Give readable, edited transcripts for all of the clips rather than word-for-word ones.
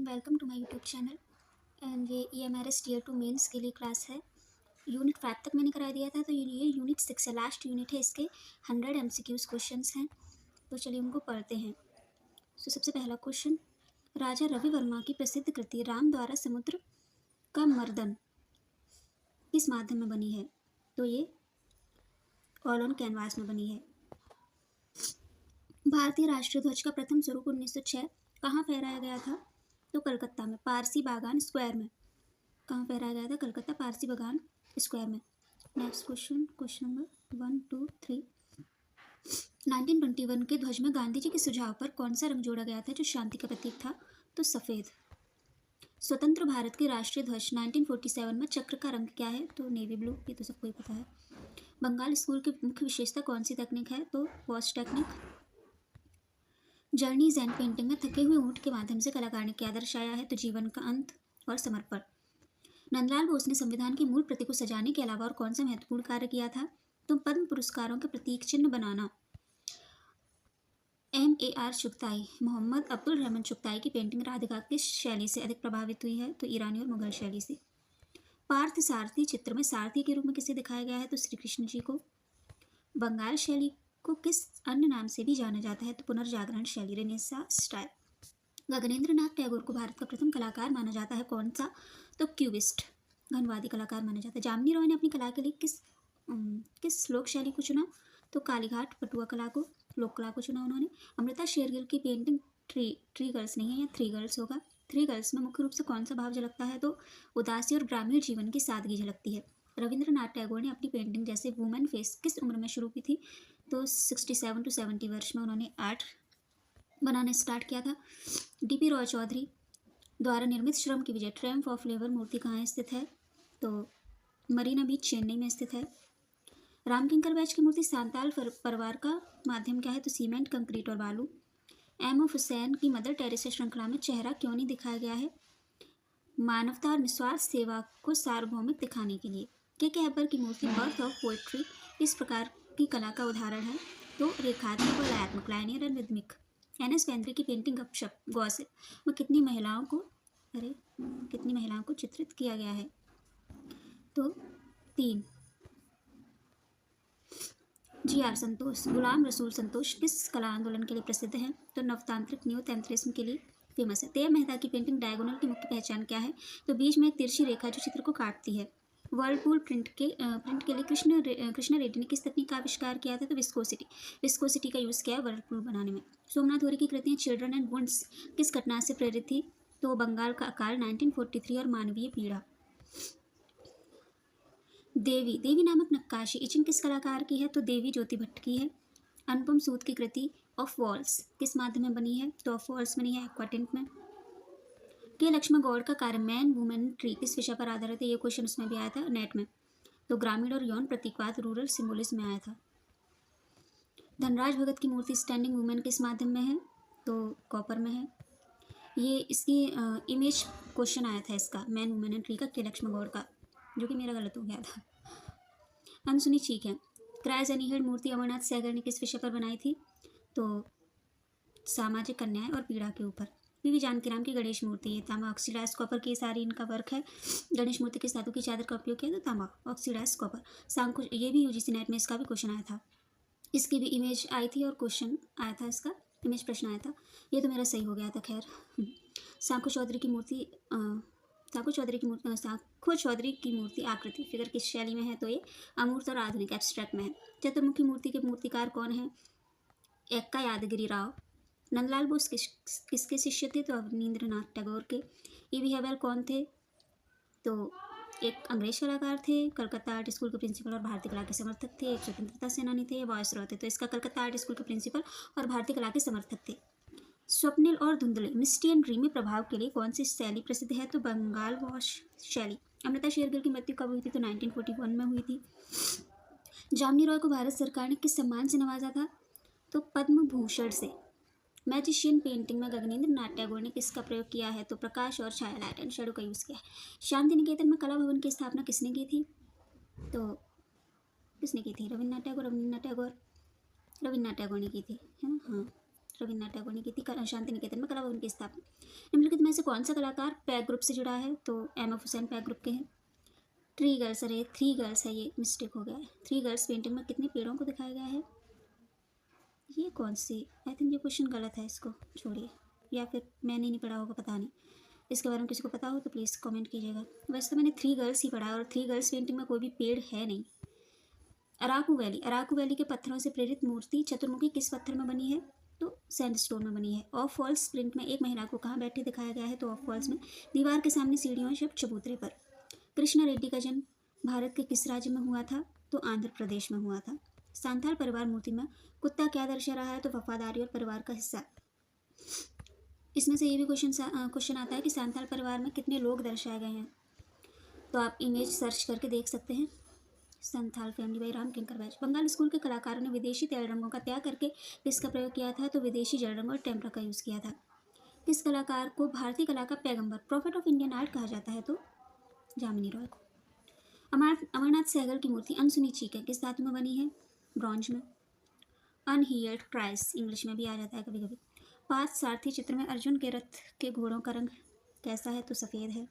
Welcome to my YouTube channel. And ये EMRS tier 2 mains के लिए क्लास है। यूनिट 5 तक मैंने करा दिया था, तो ये यूनिट 6 है, लास्ट यूनिट है। इसके 100 MCQs क्वेश्चंस हैं, तो चलिए उनको पढ़ते हैं। सबसे पहला क्वेश्चन, राजा रवि वर्मा की प्रसिद्ध कृति राम द्वारा समुद्र का मर्दन किस माध्यम में बनी है? तो ये ऑल ऑन कैनवास में बनी है। भारतीय राष्ट्रीय ध्वज का प्रथम स्वरूप 1906 कहाँ फहराया गया था? तो कलकत्ता में, पारसी बागान स्क्वायर में। कहाँ फहराया गया था? कलकत्ता पारसी बागान स्क्वायर में। Next question number 1, 2, 3। 1921 के ध्वज में गांधी जी के सुझाव पर कौन सा रंग जोड़ा गया था जो शांति का प्रतीक था? तो सफ़ेद। स्वतंत्र भारत के राष्ट्रीय ध्वज 1947 में चक्र का रंग क्या है? तो नेवी ब्लू। ये तो सबको ही पता है। बंगाल स्कूल की मुख्य विशेषता कौन सी तकनीक है? तो watch technique. Journeys and painting में थके हुए ऊँट के माध्यम से कलाकार ने क्या दर्शाया है? तो जीवन का अंत और समर्पण। नंदलाल बोस ने संविधान की मूल प्रति को सजाने के अलावा और कौन सा महत्वपूर्ण कार्य किया था? तो पद्म पुरस्कारों के प्रतीक चिन्ह बनाना। MAR चुगताई, मोहम्मद अब्दुल रहमान चुगताई की पेंटिंग राधिका किस शैली से अधिक प्रभावित हुई है? तो ईरानी और मुगल शैली से। पार्थ सारथी चित्र में सारथी के रूप में किसे दिखाया गया है? तो श्री कृष्ण जी को। बंगाल शैली को किस अन्य नाम से भी जाना जाता है? तो पुनर्जागरण शैली, रेनेसां स्टाइल। गगनेंद्र नाथ टैगोर को भारत का प्रथम कलाकार माना जाता है, कौन सा? तो क्यूबिस्ट, घनवादी कलाकार माना जाता है। जामिनी रॉय ने अपनी कला के लिए किस लोक शैली को चुना? तो कालीघाट पटुआ कला को, लोक कला को चुना उन्होंने। अमृता शेरगिल की पेंटिंग ट्री गर्ल्स नहीं है, या थ्री गर्ल्स होगा। थ्री गर्ल्स में मुख्य रूप से कौन सा भाव झलकता है? तो उदासी और ग्रामीण जीवन की सादगी झलकती है। रविंद्रनाथ टैगोर ने अपनी पेंटिंग जैसे वुमेन फेस किस उम्र में शुरू की थी? तो 67 to 70 वर्ष में उन्होंने आर्ट बनाना स्टार्ट किया था। DP रॉय चौधरी द्वारा निर्मित श्रम की विजय ट्रायम्फ ऑफ लेबर मूर्ति कहाँ स्थित है? तो मरीना बीच, चेन्नई में स्थित है। रामकिंकर बैच की मूर्ति सांताल परिवार का माध्यम क्या है? तो सीमेंट, कंक्रीट और बालू। M.F. हुसैन की मदर टेरेसा श्रृंखला में चेहरा क्यों नहीं दिखाया गया है? मानवता और निस्वार्थ सेवा को सार्वभौमिक दिखाने के लिए। के हैबर की मूर्ति बर्थ ऑफ पोएट्री इस प्रकार की कला का उदाहरण है? तो रेखात्मक और लयात्मक, लाइनियर और रिदमिक। NS बेंद्रे की पेंटिंग गपशप गॉसिप में कितनी महिलाओं को चित्रित किया गया है? तो 3। GR संतोष, गुलाम रसूल संतोष किस कला आंदोलन के लिए प्रसिद्ध हैं? तो नवतांत्रिक न्यू तंत्रिज्म के लिए फेमस है। तेज मेहता की पेंटिंग डायगोनल की मुख्य पहचान क्या है? तो बीच में एक तिरछी रेखा जो चित्र को काटती है। वर्लपूल प्रिंट के लिए कृष्णा रेड्डी ने किस तकनीक का आविष्कार किया था? तो विस्कोसिटी का यूज़ किया है वर्लपूल बनाने में। सोमनाथ होरी की कृतियाँ चिल्ड्रन एंड वुंड्स किस घटना से प्रेरित थी? तो बंगाल का अकाल 1943 और मानवीय पीड़ा। देवी नामक नक्काशी इचिंग किस कलाकार की है? तो देवी ज्योति भट्ट की है। अनुपम सूद की कृति ऑफ वॉल्स किस माध्यम में बनी है? तो ऑफ वॉल्स बनी है एक्वाटिंट में। के लक्ष्मण गौड़ का कार्य मैन वुमेन ट्री किस विषय पर आधारित है? ये क्वेश्चन उसमें भी आया था नेट में। तो ग्रामीण और यौन प्रतीकवाद, रूरल सिम्बोलिज्म में आया था। धनराज भगत की मूर्ति स्टैंडिंग वुमेन किस माध्यम में है? तो कॉपर में है। ये इसकी इमेज क्वेश्चन आया था इसका, मैन वुमेन एंड ट्री का, के लक्ष्मण गौड़ का, जो कि मेरा गलत हो गया था। अनसुनी चीख है। क्राइज एनीहेड मूर्ति अमरनाथ सैगर ने किस विषय पर बनाई थी? तो सामाजिक अन्याय और पीड़ा के ऊपर। PV जानकीराम की गणेश मूर्ति, ये तांबा ऑक्सीडाइज कॉपर की सारी इनका वर्क है। गणेश मूर्ति किस धातु की चादर का उपयोग किया? तो तांबा ऑक्सीडाइज कॉपर। सांकुश, ये भी UGC नेट में इसका भी क्वेश्चन आया था। इसकी भी इमेज आई थी और क्वेश्चन आया था, इसका इमेज प्रश्न आया था। ये तो मेरा सही हो गया था। खैर, सांखो चौधरी की मूर्ति आकृति फिगर किस शैली में है? तो ये अमूर्त और आधुनिक एब्स्ट्रैक्ट में है। चतुर्मुखी मूर्ति के मूर्तिकार कौन है? एक्का यादगिरी राव। नंदलाल बोस किसके शिष्य थे? तो अवनींद्रनाथ टैगोर के। EV हैबर कौन थे? तो एक अंग्रेज कलाकार थे, कलकत्ता आर्ट स्कूल के प्रिंसिपल और भारतीय कला के समर्थक थे। एक स्वतंत्रता सेनानी थे, वायसरॉय थे। तो इसका कलकत्ता आर्ट स्कूल के प्रिंसिपल और भारतीय कला के समर्थक थे। स्वप्निल और धुंधले, मिस्टी एंड ड्रीमी प्रभाव के लिए कौन सी शैली प्रसिद्ध है? तो बंगाल वॉश शैली। अमृता शेरगिल की मृत्यु कब हुई थी? तो 1941 में हुई थी। जामिनी रॉय को भारत सरकार ने किस सम्मान से नवाजा था? तो पद्म भूषण से। मैजिशियन पेंटिंग में गगनेंद्र नाथ टैगोर ने किसका प्रयोग किया है? तो प्रकाश और छाया, लाइट एंड शेडो का यूज़ किया है। शांति निकेतन में कला भवन की स्थापना किसने की थी? तो किसने की थी? रविन्द्रनाथ टैगोर ने की थी, है ना? हाँ, रविन्द्रनाथ टैगोर ने की थी। शांति निकेतन में कला भवन की स्थापना। निम्नलिखित में से कौन सा कलाकार पैक ग्रुप से जुड़ा है? तो एम एफ हुसैन पैक ग्रुप के हैं। ट्री गर्ल्स, अरे थ्री गर्ल्स है, ये मिस्टेक हो गया है। थ्री गर्ल्स पेंटिंग में कितने पेड़ों को दिखाया गया है? ये कौन सी, आई थिंक ये क्वेश्चन गलत है, इसको छोड़िए, या फिर मैंने नहीं पढ़ा होगा, पता नहीं। इसके बारे में किसी को पता हो तो प्लीज़ कमेंट कीजिएगा। वैसे तो मैंने थ्री गर्ल्स ही पढ़ा है, और थ्री गर्ल्स पेंटिंग में कोई भी पेड़ है नहीं। अराकू वैली, अराकू वैली के पत्थरों से प्रेरित मूर्ति चतुर्मुखी किस पत्थर में बनी है? तो सैंडस्टोन में बनी है। ऑफ फॉल्स प्रिंट में एक महिला को कहाँ बैठे दिखाया गया है? तो ऑफ फॉल्स में दीवार के सामने सीढ़ियों और चबूतरे पर। कृष्णा रेड्डी का जन्म भारत के किस राज्य में हुआ था? तो आंध्र प्रदेश में हुआ था। सांथाल परिवार मूर्ति में कुत्ता क्या दर्शा रहा है? तो वफादारी और परिवार का हिस्सा। इसमें से ये भी क्वेश्चन आता है कि सांथाल परिवार में कितने लोग दर्शाए गए हैं, तो आप इमेज सर्च करके देख सकते हैं। Santhal family by Ram Kinkar Baij. Bengal school के कलाकारों ने विदेशी तेल रंगों का त्याग करके किसका प्रयोग किया था? तो विदेशी जल रंग और टेम्परा का यूज़ किया था। किस कलाकार को भारतीय कला का पैगंबर, प्रॉफिट ऑफ इंडियन आर्ट कहा जाता है? तो जामिनी रॉय को। अमरनाथ सहगल की मूर्ति अनसुनी चीखें किस धातु में बनी है? ब्रॉन्ज में। अनहील्ड क्राइस इंग्लिश में भी आ जाता है कभी कभी। पार्थ सारथी चित्र में अर्जुन के रथ के घोड़ों का रंग कैसा है? तो सफ़ेद है।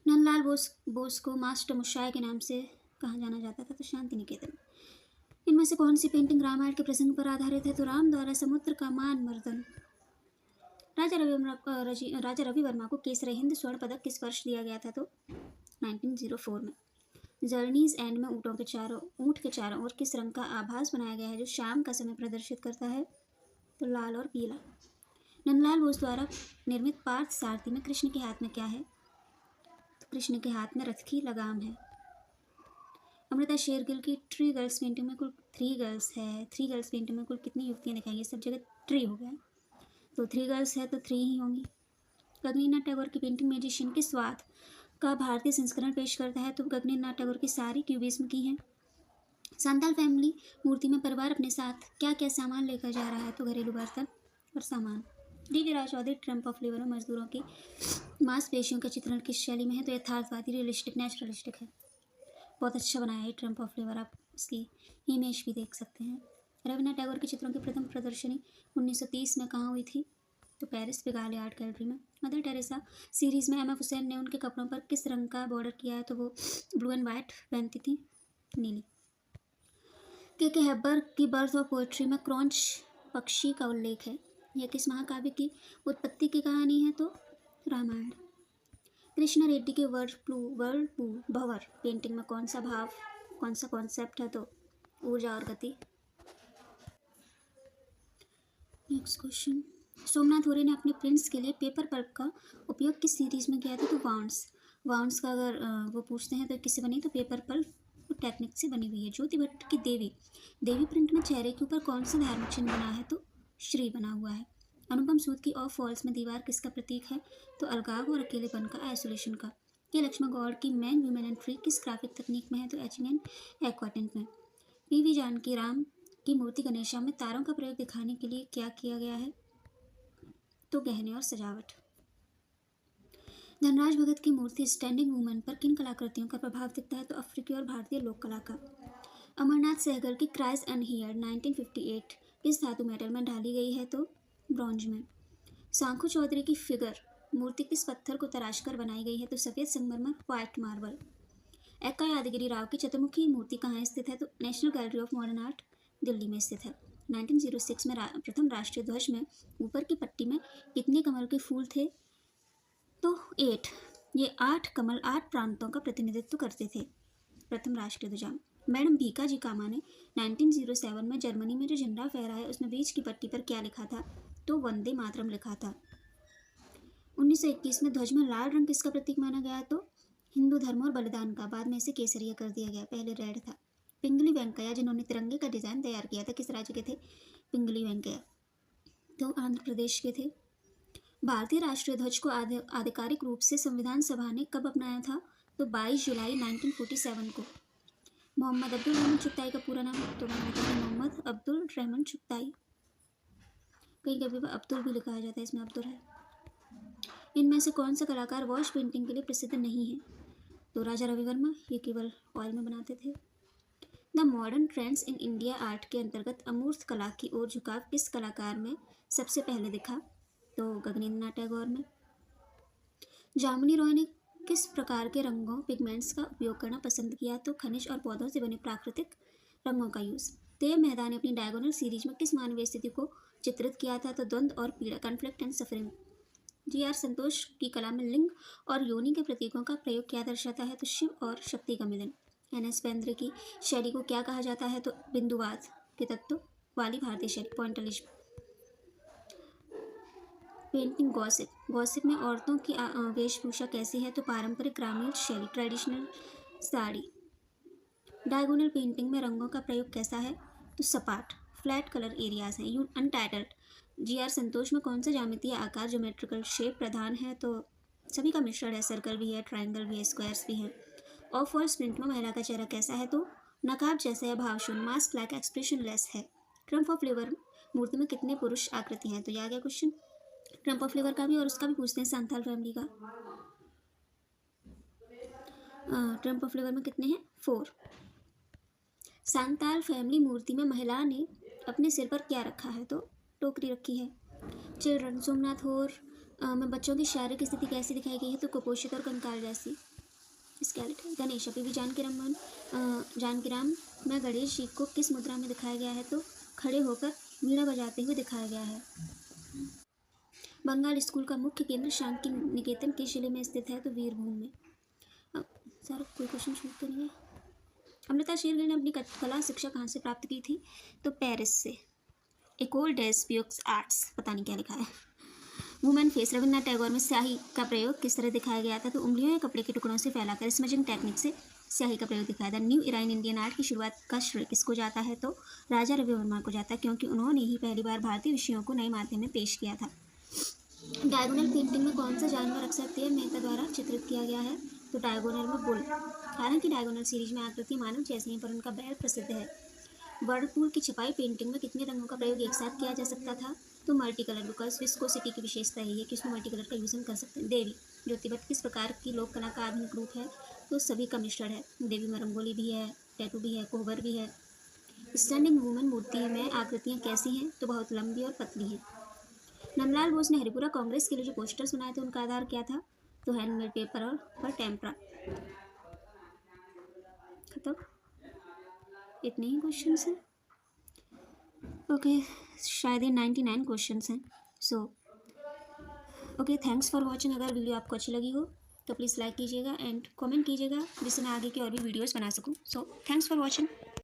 नंदलाल बोस को मास्टर मुशाय के नाम से कहाँ जाना जाता था? तो शांति निकेतन। इनमें से कौन सी पेंटिंग रामायण के प्रसंग पर आधारित है? तो राम द्वारा समुद्र का मान मर्दन। राजा रवि वर्मा को केसरी हिंद स्वर्ण पदक किस वर्ष दिया गया था? तो 1904 में। जर्नीज एंड में ऊँट के चारों ओर किस रंग का आभास बनाया गया है जो शाम का समय प्रदर्शित करता है? तो लाल और पीला। नंदलाल बोस द्वारा निर्मित पार्थ सारथी में कृष्ण के हाथ में क्या है? तो कृष्ण के हाथ में रथ की लगाम है। अमृता शेरगिल की ट्री गर्ल्स पेंटिंग में कुल 3 गर्ल्स है। 3 गर्ल्स पेंटिंग में कुल कितनी युवतियाँ दिखाई गई? सब जगह ट्री हो गया, तो 3 गर्ल्स है तो 3 ही होंगी। गगनीनाथ टैगोर की पेंटिंग म्यूजिशियन के स्वाद का भारतीय संस्करण पेश करता है? तो गगनीनाथ टैगोर की सारी क्यूबिज्म की हैं। सांताल फैमिली मूर्ति में परिवार अपने साथ क्या क्या सामान लेकर जा रहा है? तो घरेलू बर्तन और सामान। D Raj Chaudhary triumph of labour में मजदूरों की मांसपेशियों का चित्रण किस शैली में है? तो यथार्थवादी, रियलिस्टिक, नेचुरलिस्टिक है। बहुत अच्छा बनाया है ट्रम्प ऑफ लेबर, आप इसकी इमेज भी देख सकते हैं। रविन्द्रनाथ टैगोर के चित्रों की प्रथम प्रदर्शनी 1930 में कहाँ हुई थी? तो पेरिस पिगाले आर्ट गैलरी में। मदर टेरेसा सीरीज़ में एम एफ हुसैन ने उनके कपड़ों पर किस रंग का बॉर्डर किया है? तो वो ब्लू एंड वाइट पहनती थी, नीली। के हेबर की बर्थ ऑफ पोएट्री में क्रॉन्च पक्षी का उल्लेख है। यह किस महाकाव्य की उत्पत्ति की कहानी है? तो रामायण। कृष्णा रेड्डी के वर्ल्ड भवर पेंटिंग में कौन सा भाव, कौन सा कॉन्सेप्ट है? तो ऊर्जा और गति। Next question. सोमनाथ होरे ने अपने प्रिंट्स के लिए पेपर पल्प का उपयोग किस सीरीज में किया था? तो वाउंड्स का अगर वो पूछते हैं तो किससे बनी? तो पेपर पल्प टेक्निक से बनी हुई है। ज्योति भट्ट की देवी प्रिंट में चेहरे के ऊपर कौन सा धार्मिक चिन्ह बना है? तो श्री बना हुआ है। अनुपम सूद की ऑफ फॉल्स में दीवार किसका प्रतीक है? तो अलगाव और अकेलेपन का, आइसोलेशन का। के लक्ष्मण गौड़ की मैन वीमेन एंड फ्री किस ग्राफिक तकनीक में है? तो एचिंग एंड एक्वाटिंट में। पी.वी. जानकी राम की मूर्ति गणेशा में तारों का प्रयोग दिखाने के लिए क्या किया गया है? तो गहने और सजावट। धनराज भगत की मूर्ति स्टैंडिंग वूमेन पर किन कलाकृतियों का प्रभाव दिखता है? तो अफ्रीकी और भारतीय लोक कला का। अमरनाथ सहगल की क्राइस अनहियर्ड 1958 किस धातु मेटल में ढाली गई है? तो ब्रॉन्ज में। सांखू चौधरी की फिगर मूर्ति किस पत्थर को तराश कर बनाई गई है? तो सफ़ेद संगमरमर, व्हाइट मार्बल। एक्का यादगिरी राव की चतुर्मुखी मूर्ति कहाँ स्थित है? तो national gallery of modern art Delhi में स्थित है। 1906 में प्रथम राष्ट्रीय ध्वज में ऊपर की पट्टी में कितने कमल के फूल थे? तो 8। ये 8 कमल 8 प्रांतों का प्रतिनिधित्व करते थे प्रथम राष्ट्रीय ध्वज में। मैडम भीका जी कामा ने 1907 में जर्मनी में जो झंडा फहराया उसमें बीच की पट्टी पर क्या लिखा था? तो वंदे मातरम लिखा था। 1921 में ध्वज में लाल रंग किसका प्रतीक माना गया? तो हिंदू धर्म और बलिदान का। बाद में इसे केसरिया कर दिया गया, पहले रेड था। पिंगली वेंकैया जिन्होंने तिरंगे का डिज़ाइन तैयार किया था किस राज्य के थे? पिंगली वेंकैया तो आंध्र प्रदेश के थे। भारतीय राष्ट्रीय ध्वज को आधिकारिक रूप से संविधान सभा ने कब अपनाया था? तो 22 जुलाई 1947 को। मोहम्मद अब्दुल रहमान चुगताई का पूरा नाम? तो मोहम्मद अब्दुल रहमान चुगताई। कहीं कभी अब्दुल भी लिखा जाता है, इसमें अब्दुल है। इनमें से कौन सा कलाकार वॉश पेंटिंग के लिए प्रसिद्ध नहीं है? तो राजा रवि वर्मा, ये केवल ऑयल में बनाते थे। The modern trends in India art के अंतर्गत अमूर्त कला की ओर झुकाव किस कलाकार में सबसे पहले दिखा? तो गगनेंद्रनाथ टैगोर में। जामुनी रॉय ने किस प्रकार के रंगों पिगमेंट्स का उपयोग करना पसंद किया? तो खनिज और पौधों से बने प्राकृतिक रंगों का यूज़। देव मेहता ने अपनी डायगोनल सीरीज में किस मानवीय स्थिति को चित्रित किया था? तो द्वंद्व और पीड़ा, conflict and suffering. G R Santosh की कला में लिंग और योनि के प्रतीकों का प्रयोग क्या दर्शाता है? तो शिव और शक्ति का मिलन। एन एस बेंद्रे की शैली को क्या कहा जाता है? तो बिंदुवाद के तत्व वाली भारतीय शैली, पॉइंटलिज्म। पेंटिंग गॉसिप, गॉसिप में औरतों की वेशभूषा कैसी है? तो पारंपरिक ग्रामीण शैली, ट्रेडिशनल साड़ी। डायगोनल पेंटिंग में रंगों का प्रयोग कैसा है? तो सपाट, फ्लैट कलर एरियाज हैं। You untitled. जी आर संतोष में कौन सा ज्यामितीय आकार, ज्योमेट्रिकल शेप प्रधान है? तो सभी का मिश्रण है, सर्कल भी है, ट्राइंगल भी है, स्क्वायर्स भी है। ऑफ वॉल प्रिंट में महिला का चेहरा कैसा है? तो नकाब जैसा या भावशून्य, मास्क लाइक, एक्सप्रेशन लेस है। ट्रम्प ऑफ लिवर मूर्ति में कितने पुरुष आकृति हैं? तो यह आ गया क्वेश्चन। ट्रम्प ऑफ लिवर का भी और उसका भी पूछते हैं सांथाल फैमिली का। ट्रम्प ऑफ लिवर में कितने हैं? 4। सांताल फैमिली मूर्ति में महिला ने अपने सिर पर क्या रखा है? तो टोकरी रखी है। चिल्ड्रन, सोमनाथ होर में बच्चों की शारीरिक स्थिति कैसी दिखाई गई है? तो कुपोषित और कंकाल जैसी। स्केलेटन। गणेश, अभी भी जानकीराम में गणेश जी को किस मुद्रा में दिखाया गया है? तो खड़े होकर वीणा बजाते हुए दिखाया गया है। बंगाल स्कूल का मुख्य केंद्र शांति निकेतन किस जिले में स्थित है? तो वीरभूम में। सर कोई क्वेश्चन छूट तो नहीं है? अमृता शेरगिल ने अपनी कला शिक्षा कहाँ से प्राप्त की थी? तो पेरिस से। एकोल डेस ब्यूक्स आर्ट्स, पता नहीं क्या लिखा है। वुमेन फेस, रविन्द्रनाथ टैगोर में स्याही का प्रयोग किस तरह दिखाया गया था? तो उंगलियों या कपड़े के टुकड़ों से फैलाकर स्मजिंग टेक्निक से स्याही का प्रयोग दिखाया था। New era in Indian art की शुरुआत का श्रेय किसको जाता है? तो राजा रवि वर्मा को जाता है, क्योंकि उन्होंने ही पहली बार भारतीय विषयों को नए माध्यम में पेश किया था। डायगोनल पेंटिंग में कौन सा जानवर अक्सर देव मेहता द्वारा चित्रित किया गया है? तो डायगोनल में बुल। हालांकि डायगोनल सीरीज में आकृति मानव जैसी है, पर उनका बैल प्रसिद्ध है। वर्लपूल की छपाई पेंटिंग में कितने रंगों का प्रयोग एक साथ किया जा सकता था? तो मल्टी कलर, बिकॉज विस्कोसिटी की विशेषता यही है कि उसमें मल्टी कलर का यूज हम कर सकते हैं। देवी, ज्योतिबत्त किस प्रकार की लोक कला का आधुनिक रूप है? तो सभी का मिश्रण है। देवी में रंगोली भी है, टैटू भी है, कोहबर भी है। स्टैंडिंग वुमेन मूर्ति में आकृतियाँ कैसी हैं? तो बहुत लंबी और पतली है। नंदलाल बोस ने हरिपुरा कांग्रेस के लिए जो पोस्टर्स बनाए थे उनका आधार क्या था? तो हैंडमेड पेपर और टेम्परा। खत्म, इतने ही क्वेश्चन हैं। ओके, शायद ये 99 क्वेश्चन हैं। So okay, thanks for watching. अगर वीडियो आपको अच्छी लगी हो तो प्लीज़ लाइक कीजिएगा एंड कमेंट कीजिएगा, जिससे मैं आगे की और भी वीडियोस बना सकूं। So thanks for watching.